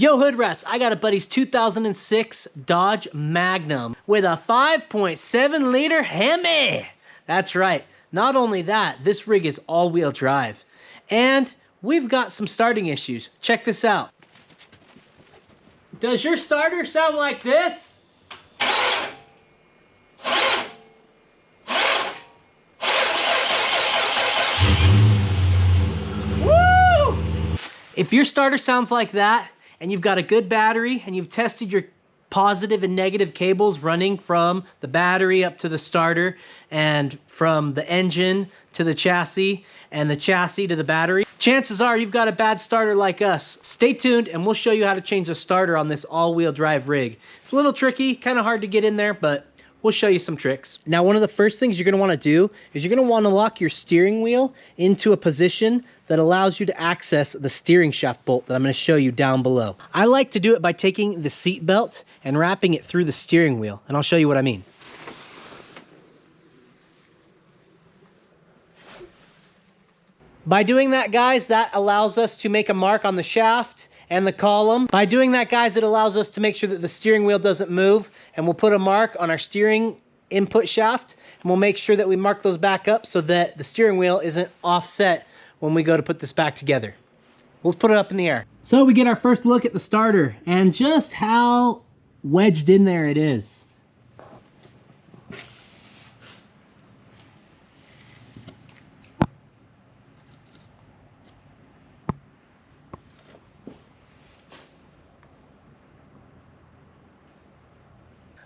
Yo, Hood Rats, I got a buddy's 2006 Dodge Magnum with a 5.7 liter Hemi. That's right. Not only that, this rig is all-wheel drive. And we've got some starting issues. Check this out. Does your starter sound like this? Woo! If your starter sounds like that, and you've got a good battery, and you've tested your positive and negative cables running from the battery up to the starter, and from the engine to the chassis, and the chassis to the battery, chances are you've got a bad starter like us. Stay tuned, and we'll show you how to change the starter on this all-wheel drive rig. It's a little tricky, kind of hard to get in there, but we'll show you some tricks. Now, one of the first things you're gonna wanna do is you're gonna wanna lock your steering wheel into a position that allows you to access the steering shaft bolt that I'm gonna show you down below. I like to do it by taking the seat belt and wrapping it through the steering wheel, and I'll show you what I mean. By doing that, guys, that allows us to make a mark on the shaft and the column. By doing that, guys, it allows us to make sure that the steering wheel doesn't move, and we'll put a mark on our steering input shaft, and we'll make sure that we mark those back up so that the steering wheel isn't offset when we go to put this back together. Let's put it up in the air. So we get our first look at the starter and just how wedged in there it is.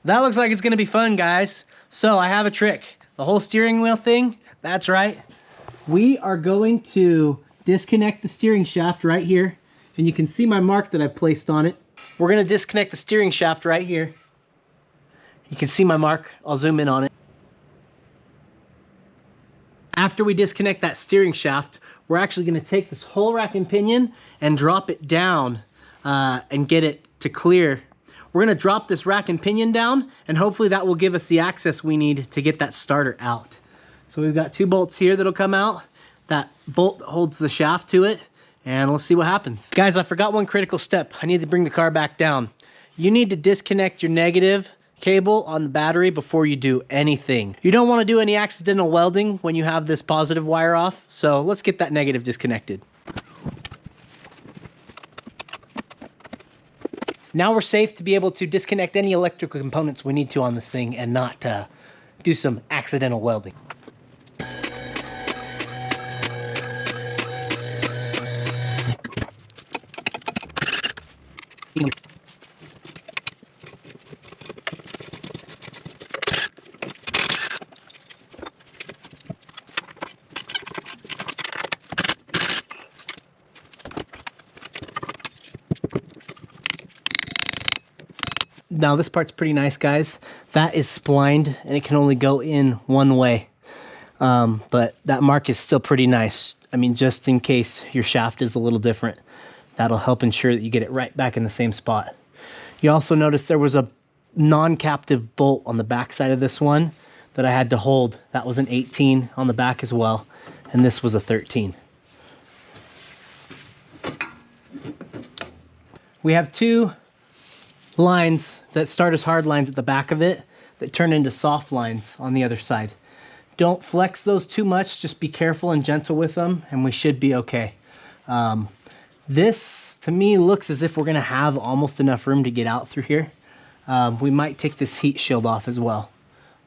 That looks like it's gonna be fun, guys. So I have a trick. The whole steering wheel thing, that's right. We are going to disconnect the steering shaft right here. And you can see my mark that I've placed on it. We're gonna disconnect the steering shaft right here. You can see my mark. I'll zoom in on it. After we disconnect that steering shaft, we're actually gonna take this whole rack and pinion and drop it down and get it to clear. We're gonna drop this rack and pinion down, and hopefully that will give us the access we need to get that starter out. So we've got two bolts here that'll come out. That bolt holds the shaft to it, and let's see what happens. Guys, I forgot one critical step. I need to bring the car back down. You need to disconnect your negative cable on the battery before you do anything. You don't wanna do any accidental welding when you have this positive wire off, so let's get that negative disconnected. Now we're safe to be able to disconnect any electrical components we need to on this thing and not do some accidental welding. Now this part's pretty nice, guys. That is splined and it can only go in one way. But that mark is still pretty nice. I mean, just in case your shaft is a little different, that'll help ensure that you get it right back in the same spot. You also notice there was a non-captive bolt on the back side of this one that I had to hold. That was an 18 on the back as well, and this was a 13. We have two lines that start as hard lines at the back of it that turn into soft lines on the other side. Don't flex those too much, just be careful and gentle with them, and we should be okay. This, to me, looks as if we're gonna have almost enough room to get out through here. We might take this heat shield off as well.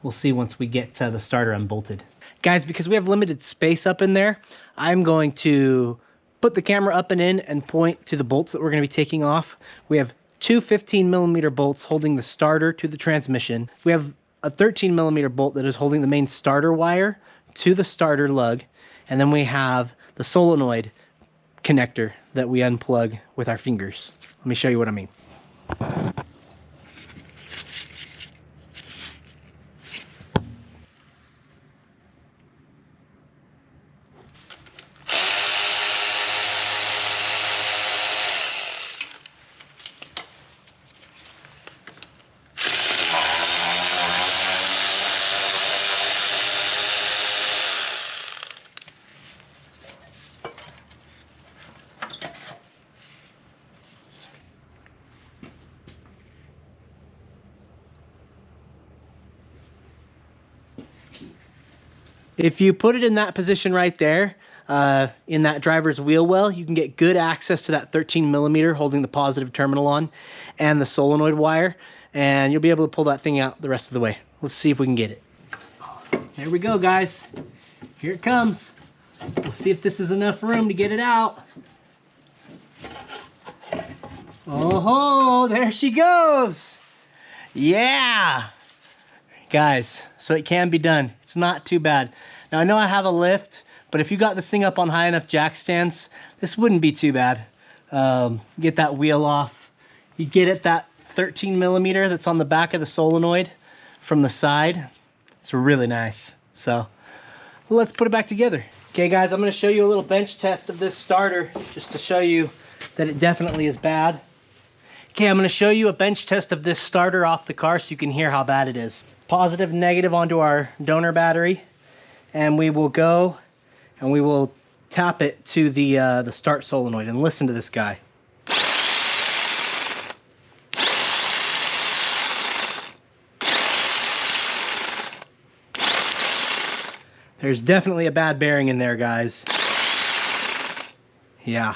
We'll see once we get the starter unbolted. Guys, because we have limited space up in there, I'm going to put the camera up and in and point to the bolts that we're gonna be taking off. We have two 15mm bolts holding the starter to the transmission. We have a 13mm bolt that is holding the main starter wire to the starter lug. And then we have the solenoid connector that we unplug with our fingers. Let me show you what I mean. If you put it in that position right there, in that driver's wheel well, you can get good access to that 13mm holding the positive terminal on and the solenoid wire, and you'll be able to pull that thing out the rest of the way. Let's see if we can get it. There we go, guys. Here it comes. We'll see if this is enough room to get it out. Oh, there she goes. Yeah. Guys, so it can be done. It's not too bad. Now I know I have a lift, but if you got this thing up on high enough jack stands, this wouldn't be too bad. Get that wheel off. You get it, that 13mm that's on the back of the solenoid from the side. It's really nice. So let's put it back together. Okay guys, I'm gonna show you a little bench test of this starter just to show you that it definitely is bad. Okay, I'm gonna show you a bench test of this starter off the car so you can hear how bad it is. Positive, negative onto our donor battery, and we will go and we will tap it to the start solenoid, and listen to this guy. There's definitely a bad bearing in there, guys. Yeah,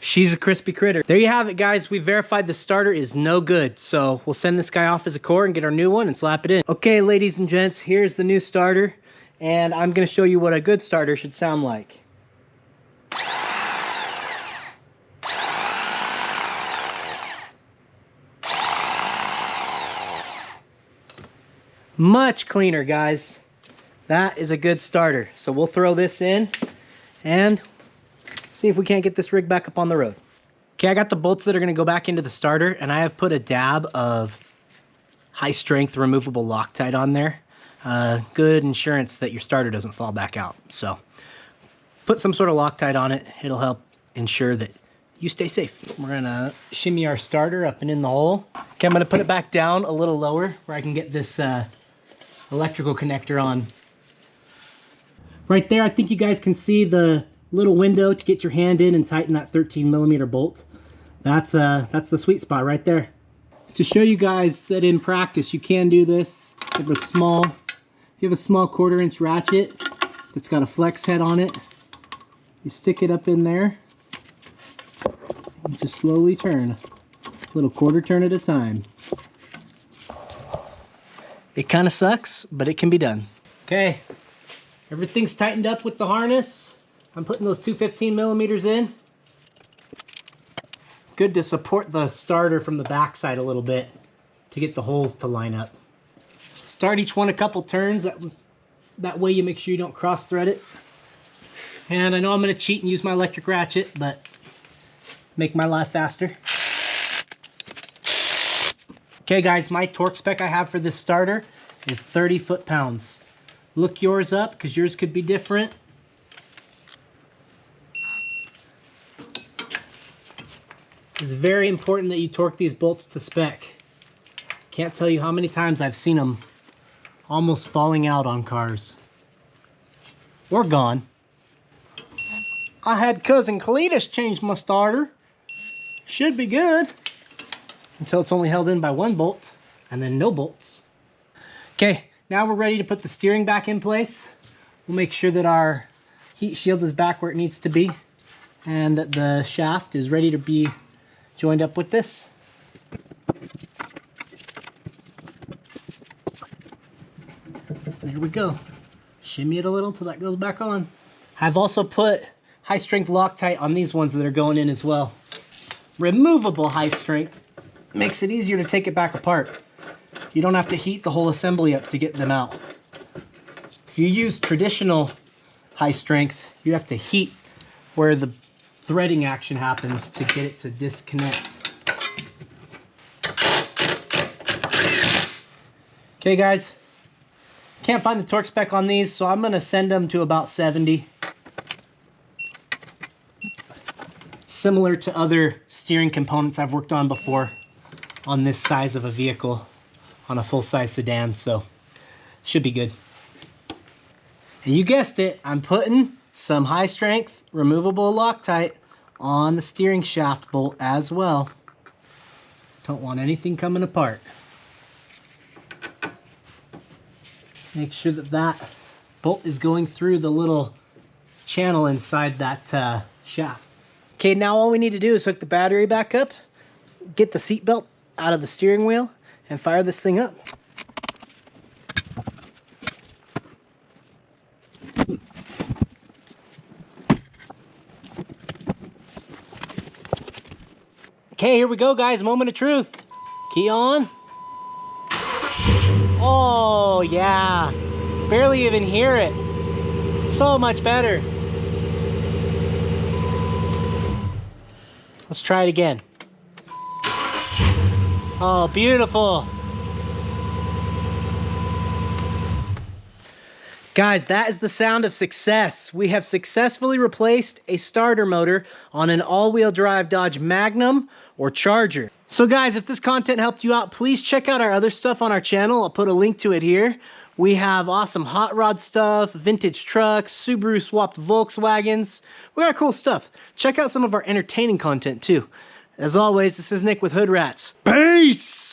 she's a crispy critter. There you have it, guys. We verified the starter is no good, so we'll send this guy off as a core and get our new one and slap it in. Okay, ladies and gents, here's the new starter, and I'm gonna show you what a good starter should sound like. Much cleaner, guys. That is a good starter. So we'll throw this in and see if we can't get this rig back up on the road. Okay, I got the bolts that are gonna go back into the starter, and I have put a dab of high strength removable Loctite on there. Good insurance that your starter doesn't fall back out. So put some sort of Loctite on it. It'll help ensure that you stay safe. We're gonna shimmy our starter up and in the hole. Okay, I'm gonna put it back down a little lower where I can get this electrical connector on. Right there, I think you guys can see the little window to get your hand in and tighten that 13mm bolt. That's the sweet spot right there. To show you guys that in practice you can do this. If you have a small 1/4" ratchet that's got a flex head on it, you stick it up in there and just slowly turn, a little 1/4 turn at a time. It kind of sucks, but it can be done. Okay, everything's tightened up with the harness. I'm putting those two 15mm in. Good to support the starter from the backside a little bit to get the holes to line up. Start each one a couple turns. That way you make sure you don't cross thread it. And I know I'm going to cheat and use my electric ratchet, but make my life faster. Okay guys, my torque spec I have for this starter is 30 foot-pounds. Look yours up, because yours could be different. It's very important that you torque these bolts to spec. Can't tell you how many times I've seen them almost falling out on cars. Or gone. I had cousin Cletus change my starter. Should be good. Until it's only held in by one bolt, and then no bolts. Okay, now we're ready to put the steering back in place. We'll make sure that our heat shield is back where it needs to be, and that the shaft is ready to be joined up with this. There we go. Shimmy it a little till that goes back on. I've also put high strength Loctite on these ones that are going in as well. Removable high strength. Makes it easier to take it back apart. You don't have to heat the whole assembly up to get them out. If you use traditional high strength, you have to heat where the threading action happens to get it to disconnect. Okay guys, can't find the torque spec on these, so I'm gonna send them to about 70. Similar to other steering components I've worked on before on this size of a vehicle, on a full-size sedan, so should be good. And you guessed it, I'm putting some high-strength removable Loctite on the steering shaft bolt as well. Don't want anything coming apart. Make sure that that bolt is going through the little channel inside that shaft. Okay, now all we need to do is hook the battery back up, get the seat belt out of the steering wheel, and fire this thing up. Okay, here we go, guys. Moment of truth. Key on. Oh, yeah. Barely even hear it. So much better. Let's try it again. Oh, beautiful. Guys, that is the sound of success. We have successfully replaced a starter motor on an all-wheel drive Dodge Magnum or Charger. So guys, if this content helped you out, please check out our other stuff on our channel. I'll put a link to it here. We have awesome hot rod stuff, vintage trucks, Subaru swapped Volkswagens. We got cool stuff. Check out some of our entertaining content too. As always, this is Nick with Hood Rats. Peace!